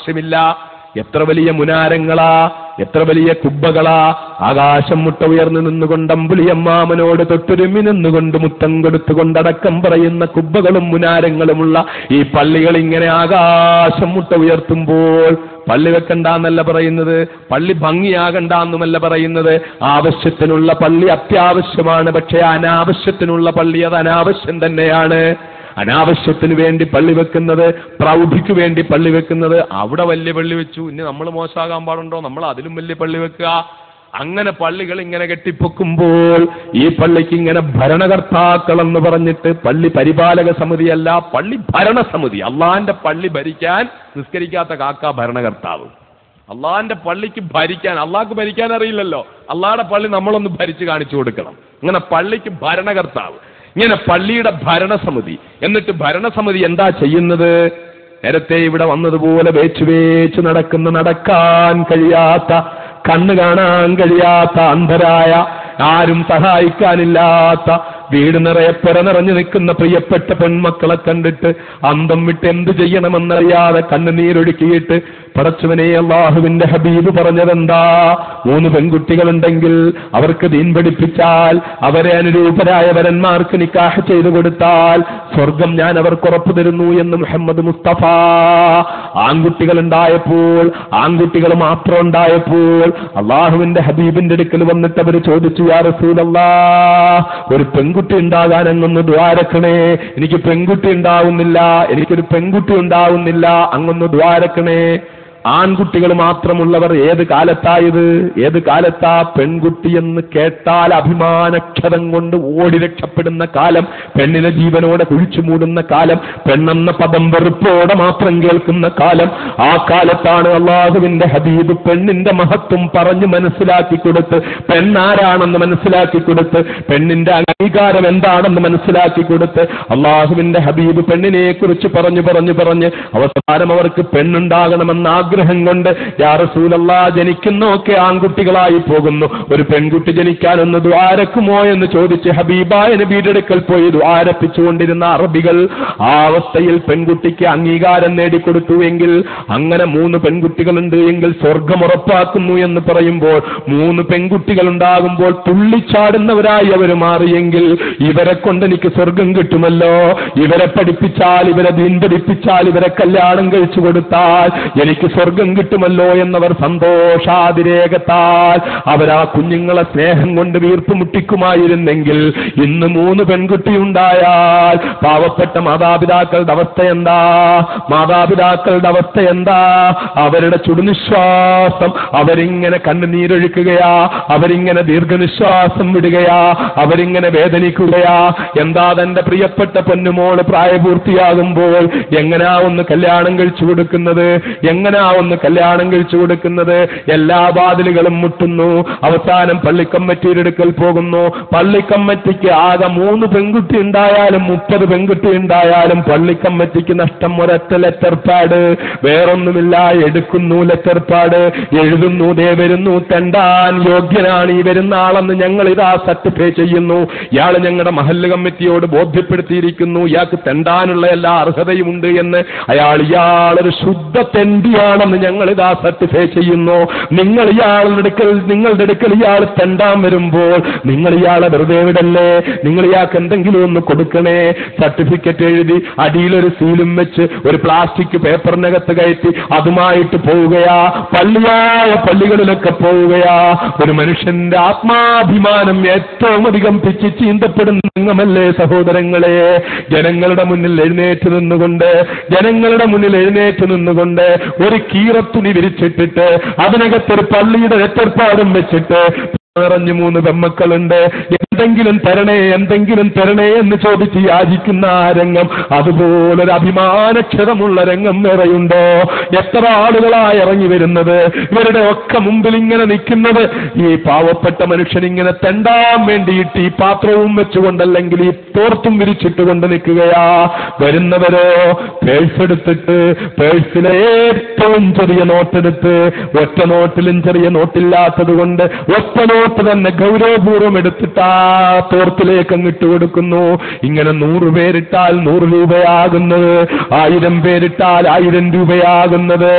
ആവശ്യമില്ല. എത്ര വലിയ മുനാരങ്ങളാ, എത്ര വലിയ കുബ്ബകളാ. ആകാശം മുട്ട ഉയർന്നു നിന്നുകൊണ്ട് അമ്പുലിയമ്മാമനോട് തൊട്ടുരുമി നിന്നുകൊണ്ട് മുത്തം കൊടുത്തുകൊണ്ടടക്കം പറയുന്ന കുബ്ബകളും മുനാരങ്ങളുമുള്ള ഈ പള്ളികൾ ഇങ്ങനെ ആകാശം മുട്ട ഉയർത്തുമ്പോൾ പള്ളി വെക്കണ്ടെന്നല്ല പറയുന്നത്, പള്ളി ഭംഗിയാകണ്ടെന്നുമല്ല പറയുന്നത്. ആവശ്യത്തിനുള്ള പള്ളി അത്യാവശ്യമാണ്. പക്ഷേ അനാവശ്യത്തിനുള്ള പള്ളി അത് അനാവശ്യം തന്നെയാണ്. അനാവശ്യത്തിന് വേണ്ടി പള്ളി വെക്കുന്നത്, പ്രൗഢിക്ക് വേണ്ടി പള്ളി വെക്കുന്നത്, അവിടെ വലിയ പള്ളി വെച്ചു, ഇനി നമ്മൾ മോശമാകാൻ പാടുണ്ടോ, നമ്മൾ അതിലും വലിയ പള്ളി വെക്കുക. അങ്ങനെ പള്ളികൾ ഇങ്ങനെ കെട്ടിപ്പൊക്കുമ്പോൾ ഈ പള്ളിക്ക് ഇങ്ങനെ ഭരണകർത്താക്കൾ എന്ന് പറഞ്ഞിട്ട്, പള്ളി പരിപാലക സമിതിയല്ല, പള്ളി ഭരണസമിതി. അള്ളാന്റെ പള്ളി ഭരിക്കാൻ നിസ്കരിക്കാത്ത കാക്ക ഭരണകർത്താവ്. അള്ളാന്റെ പള്ളിക്ക് ഭരിക്കാൻ, അള്ളാഹ്ക്ക് ഭരിക്കാൻ അറിയില്ലല്ലോ, അള്ളാഹുടെ പള്ളി നമ്മളൊന്ന് ഭരിച്ച് കാണിച്ചു കൊടുക്കണം. അങ്ങനെ പള്ളിക്ക് ഭരണകർത്താവ്, ഇങ്ങനെ പള്ളിയുടെ ഭരണസമിതി. എന്നിട്ട് ഭരണസമിതി എന്താ ചെയ്യുന്നത്? നേരത്തെ ഇവിടെ വന്നതുപോലെ വേച്ചു നടക്കാൻ കഴിയാത്ത, കണ്ണ് കാണാൻ കഴിയാത്ത, അന്ധരായ, ആരും സഹായിക്കാനില്ലാത്ത, വീട് നിറയെ പെര നിറഞ്ഞു നിൽക്കുന്ന പ്രിയപ്പെട്ട പെൺമക്കളെ കണ്ടിട്ട് അന്തം വിട്ട് എന്ത് ചെയ്യണമെന്നറിയാതെ കണ്ണുനീരൊഴുക്കിയിട്ട്, പടച്ചവനെ, അല്ലാഹുവിന്റെ ഹബീബ് പറഞ്ഞതെന്താ? 3 പെൺകുട്ടികളുണ്ടെങ്കിൽ അവർക്ക് ദീൻ പഠിപ്പിച്ചാൽ, അവരെ അനുരൂപരായ വരന്മാർക്ക് നിക്കാഹ് ചെയ്തു കൊടുത്താൽ സ്വർഗം ഞാൻ അവർക്ക് ഉറപ്പു തരുന്നു എന്ന് മുഹമ്മദ് മുസ്തഫ. ആൺകുട്ടികൾ ഉണ്ടായപ്പോൾ, ആൺകുട്ടികൾ മാത്രം ഉണ്ടായപ്പോൾ അള്ളാഹുവിന്റെ ഹബീബിന്റെ അടുക്കൽ വന്നിട്ട് അവർ ചോദിച്ചു, യാ റസൂലല്ലാഹ്, ഒരു പെൺകുട്ടി ഉണ്ടാകാൻ അങ്ങൊന്ന് ദ്വാരക്കണേ, എനിക്ക് പെൺകുട്ടി ഉണ്ടാവുന്നില്ല, എനിക്കൊരു പെൺകുട്ടി ഉണ്ടാവുന്നില്ല, അങ്ങൊന്ന് ദ്വാരക്കണേ. ആൺകുട്ടികൾ മാത്രമുള്ളവർ ഏത് കാലത്തായത്? ഏത് കാലത്താ? പെൺകുട്ടി എന്ന് കേട്ടാൽ അഭിമാനക്ഷതം കൊണ്ട് ഓടി രക്ഷപ്പെടുന്ന കാലം, പെണ്ണിനെ ജീവനോടെ കുഴിച്ചു മൂടുന്ന കാലം, പെണ്ണെന്ന പദം വെറുപ്പോടെ മാത്രം കേൾക്കുന്ന കാലം. ആ കാലത്താണ് അള്ളാഹുവിന്റെ ഹബീബ് പെണ്ണിന്റെ മഹത്വം പറഞ്ഞു മനസ്സിലാക്കി കൊടുത്ത്, പെണ്ണാരാണെന്ന് മനസ്സിലാക്കി കൊടുത്ത്, പെണ്ണിന്റെ അംഗീകാരം എന്താണെന്ന് മനസ്സിലാക്കി കൊടുത്ത്, അള്ളാഹുവിന്റെ ഹബീബ് പെണ്ണിനെ കുറിച്ച് പറഞ്ഞ് അവസാനം അവർക്ക് പെണ്ണുണ്ടാകണമെന്ന ആഗ്രഹം കൊണ്ട്, യാ റസൂലല്ലാഹ്, ജനിക്കുന്നൊക്കെ ആൺകുട്ടികളായി പോകുന്നു, ഒരു പെൺകുട്ടി ജനിക്കാനൊന്ന് ദ്വാരക്കുമോ എന്ന് ചോദിച്ച് ഹബീബായ നബിയുടെ അടുക്കൽ പോയി ദ്വാരപ്പിച്ചുകൊണ്ടിരുന്ന അറബികൾ ആ അവസ്ഥയിൽ പെൺകുട്ടിക്ക് അംഗീകാരം നേടിക്കൊടുത്തു എങ്കിൽ, അങ്ങനെ 3 പെൺകുട്ടികളുണ്ട് എങ്കിൽ സ്വർഗം ഉറപ്പാക്കുന്നു എന്ന് പറയുമ്പോൾ, 3 പെൺകുട്ടികൾ ഉണ്ടാകുമ്പോൾ തുള്ളിച്ചാടുന്നവരായി അവർ മാറിയെങ്കിൽ, ഇവരെ കൊണ്ട് എനിക്ക് സ്വർഗം കിട്ടുമല്ലോ, ഇവരെ പഠിപ്പിച്ചാൽ, ഇവരെ ദീൻ പഠിപ്പിച്ചാൽ, ഇവരെ കല്യാണം കഴിച്ചു കൊടുത്താൽ എനിക്ക് സ്വർഗം കിട്ടുമല്ലോ എന്നവർ സന്തോഷാതിരേകത്താൽ അവരാ കുഞ്ഞുങ്ങളെ സ്നേഹം കൊണ്ട് വീർപ്പ് മുട്ടിക്കുമായിരുന്നെങ്കിൽ, ഇന്ന് 3 പെൺകുട്ടി ഉണ്ടായാൽ പാവപ്പെട്ട മാതാപിതാക്കളുടെ അവസ്ഥ എന്താ? മാതാപിതാക്കളുടെ അവസ്ഥ എന്താ? അവരുടെ ചുടുനിശ്വാസം, അവരിങ്ങനെ കണ്ണുനീരൊഴുക്കുകയാ, അവരിങ്ങനെ ദീർഘനിശ്വാസം വിടുകയാ, അവരിങ്ങനെ വേദനിക്കുകയാ. എന്താ? തന്റെ പ്രിയപ്പെട്ട പൊന്നുമോള് പ്രായപൂർത്തിയാകുമ്പോൾ എങ്ങനാ ഒന്ന് കല്യാണം കഴിച്ചു കൊടുക്കുന്നത്? എങ്ങനാ ഒന്ന് കല്യാണം കഴിച്ചു കൊടുക്കുന്നത്? എല്ലാ വാതിലുകളും മുട്ടുന്നു. അവസാനം പള്ളിക്കമ്മിറ്റിയുടെ അടുക്കൽ പോകുന്നു. പള്ളിക്കമ്മിറ്റിക്ക് ആകെ 3 പെൺകുട്ടി ഉണ്ടായാലും 30 പെൺകുട്ടി ഉണ്ടായാലും പള്ളിക്കമ്മിറ്റിക്ക് നഷ്ടം ഒരൊറ്റ ലെറ്റർ പാഡ്, വേറൊന്നുമില്ല. എടുക്കുന്നു ലെറ്റർ പാഡ്, എഴുതുന്നു, ദേ വരുന്നു, തെണ്ടാൻ യോഗ്യനാണ് ഈ വരുന്ന ആളെന്ന് ഞങ്ങൾ ഇതാ സർട്ടിഫൈ ചെയ്യുന്നു. ഇയാൾ ഞങ്ങളുടെ മഹല്ല് കമ്മിറ്റിയോട് ബോധ്യപ്പെടുത്തിയിരിക്കുന്നു, ഇയാൾക്ക് തെണ്ടാനുള്ള എല്ലാ അർഹതയുമുണ്ട് എന്ന്. ഇയാളൊരു ശുദ്ധ തെണ്ടിയാണെന്ന് ഞങ്ങൾ ഇതാ സർട്ടിഫൈ ചെയ്യുന്നു. നിങ്ങളുടെ അടുക്കൽ ഇയാൾ തെണ്ടാൻ വരുമ്പോൾ നിങ്ങൾ ഇയാളെ വെറുതെ വിടല്ലേ? നിങ്ങൾ ഇയാൾക്ക് എന്തെങ്കിലും ഒന്ന് കൊടുക്കണേ. സർട്ടിഫിക്കറ്റ് എഴുതി അടിയിലൊരു സീലും വെച്ച് ഒരു പ്ലാസ്റ്റിക് പേപ്പറിനകത്ത് കയറ്റി അതുമായിട്ട് പോവുകയാ. പള്ളികളിലൊക്കെ പോവുകയാ. ഒരു മനുഷ്യന്റെ ആത്മാഭിമാനം ഏറ്റവും അധികം പിച്ചി ചീന്തപ്പെടുന്ന രംഗമല്ലേ സഹോദരങ്ങളെ? ജനങ്ങളുടെ മുന്നിൽ എഴുന്നേറ്റ് നിന്നുകൊണ്ട് ഒരു കീറത്തുണി വിരിച്ചിട്ടിട്ട് അതിനകത്തൊരു പള്ളിയുടെ ലെറ്റർപാടും വെച്ചിട്ട് നിറഞ്ഞു 3 പെമ്മക്കളുണ്ട്, എന്തെങ്കിലും തരണേ എന്ന് ചോദിച്ച് യാചിക്കുന്ന ആ രംഗം, അതുപോലൊരു അഭിമാനക്ഷതമുള്ള രംഗം വേറെയുണ്ടോ? എത്ര ആളുകളായി ഇറങ്ങി വരുന്നത്, ഇവരുടെ ഒക്കെ മുമ്പിൽ ഇങ്ങനെ നിൽക്കുന്നത്. ഈ പാവപ്പെട്ട മനുഷ്യൻ ഇങ്ങനെ തെണ്ടാൻ വേണ്ടിയിട്ട് ഈ പാത്രവും വെച്ചുകൊണ്ടല്ലെങ്കിൽ ഈ തോർത്തും വിരിച്ചിട്ടുകൊണ്ട് നിൽക്കുകയാ. വരുന്നവരോ പേഴ്സെടുത്തിട്ട് പേഴ്സിലെ ഏറ്റവും ചെറിയ നോട്ടെടുത്ത്, ഒറ്റ നോട്ടിലും ചെറിയ നോട്ടില്ലാത്തത് കൊണ്ട് ഒറ്റ നോട്ട് തന്നെ ഗൗരവപൂർവ്വം എടുത്തിട്ട് ആ തോർത്തിലേക്ക് അങ്ങിട്ട് കൊടുക്കുന്നു. ഇങ്ങനെ 100 പേരിട്ടാൽ 100 രൂപയാകുന്നത്, 1000 പേരിട്ടാൽ 1000 രൂപയാകുന്നത്.